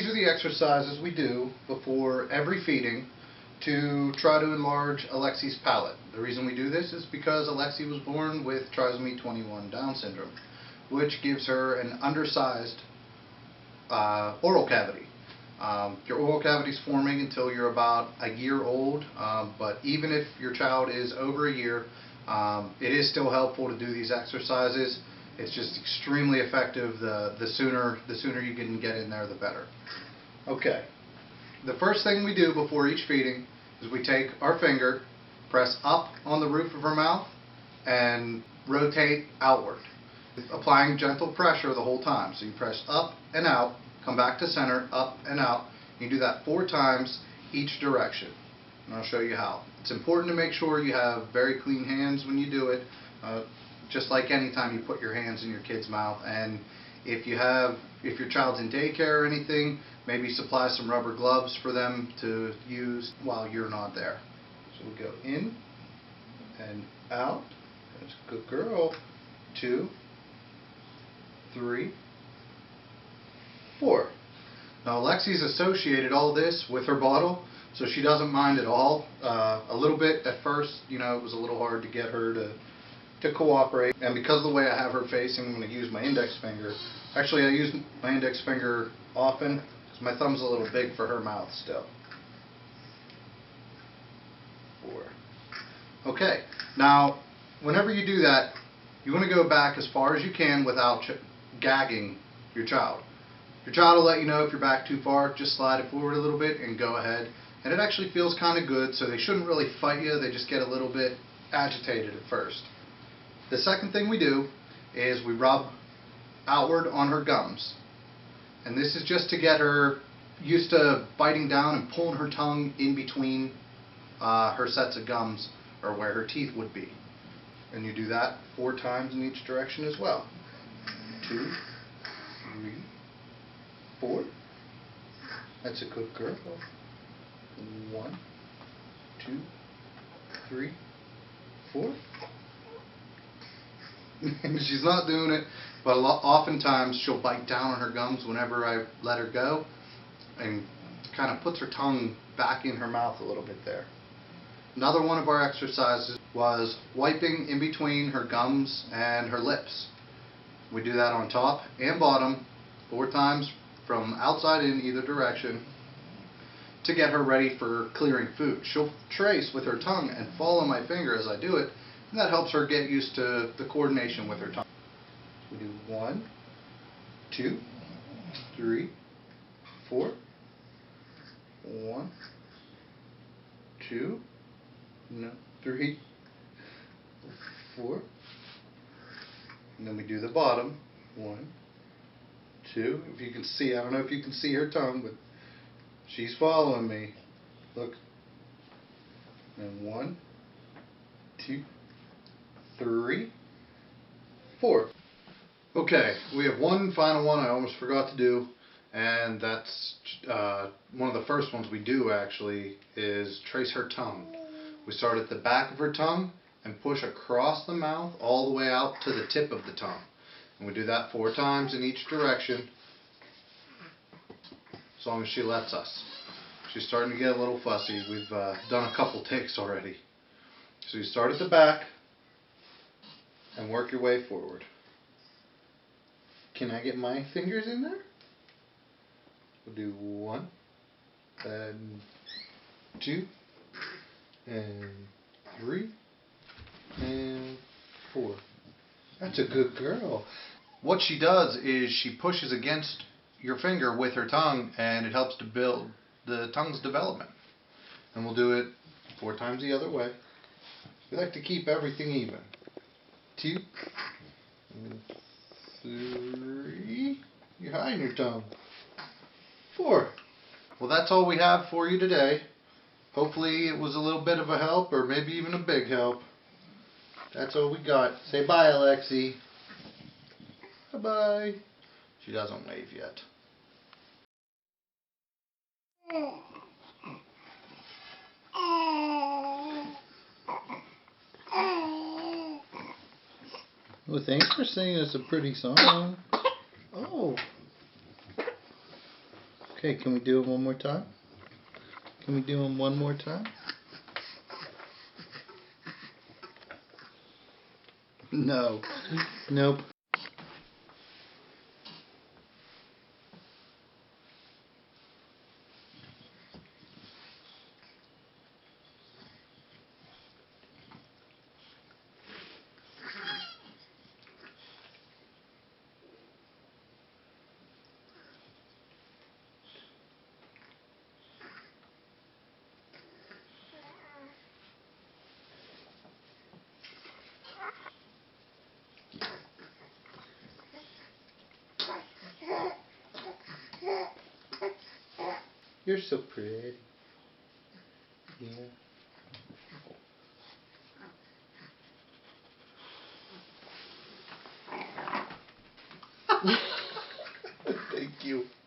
are the exercises we do before every feeding to try to enlarge Alexi's palate. The reason we do this is because Alexi was born with trisomy 21 Down syndrome, which gives her an undersized oral cavity. Your oral cavity is forming until you're about a year old, but even if your child is over a year, it is still helpful to do these exercises. It's just extremely effective. The sooner you can get in there, the better. Okay. The first thing we do before each feeding is we take our finger, press up on the roof of her mouth, and rotate outward, applying gentle pressure the whole time. So you press up and out, come back to center, up and out. You do that 4 times each direction, and I'll show you how. It's important to make sure you have very clean hands when you do it, just like any time you put your hands in your kid's mouth. And if your child's in daycare or anything, maybe supply some rubber gloves for them to use while you're not there. So we go in and out. That's a good girl. 2, 3, 4. Now Alexi's associated all this with her bottle, so she doesn't mind at all. A little bit at first, it was a little hard to get her to cooperate. And because of the way I have her facing, I'm going to use my index finger. Actually, I use my index finger often because my thumb's a little big for her mouth still. 4. Okay, now whenever you do that, you want to go back as far as you can without gagging your child. Your child will let you know if you're back too far. Just slide it forward a little bit and go ahead. And it actually feels kind of good, so they shouldn't really fight you. They just get a little bit agitated at first. The second thing we do is we rub outward on her gums. And this is just to get her used to biting down and pulling her tongue in between her sets of gums, or where her teeth would be. And you do that 4 times in each direction as well. 2, 3, 4. That's a good girl. 1, 2, 3, 4. And she's not doing it, but oftentimes she'll bite down on her gums whenever I let her go, and kind of puts her tongue back in her mouth a little bit there. Another one of our exercises was wiping in between her gums and her lips. We do that on top and bottom 4 times from outside in either direction to get her ready for clearing food. She'll trace with her tongue and follow my finger as I do it, and that helps her get used to the coordination with her tongue. We do 1, 2, 3, 4. 1, 2, 3, 4. And then we do the bottom. 1, 2. If you can see, I don't know if you can see her tongue, but she's following me. Look. And 1, 2, 3, 4. Okay, we have one final one I almost forgot to do, and that's one of the first ones we do actually is trace her tongue. We start at the back of her tongue and push across the mouth all the way out to the tip of the tongue. And we do that 4 times in each direction, as long as she lets us. She's starting to get a little fussy. We've done a couple takes already. So you start at the back and work your way forward. Can I get my fingers in there? We'll do 1, and 2, and 3, and 4. That's a good girl. What she does is she pushes against your finger with her tongue, and it helps to build the tongue's development. And we'll do it 4 times the other way. We like to keep everything even. 2, and 3. You're hiding your tongue. 4. Well, that's all we have for you today. Hopefully it was a little bit of a help, or maybe even a big help. That's all we got. Say bye, Alexi. Bye-bye. She doesn't wave yet. Well, thanks for singing us a pretty song. Oh. Okay, can we do it one more time? Can we do them one more time? No. Nope. You're so pretty. Yeah. Thank you.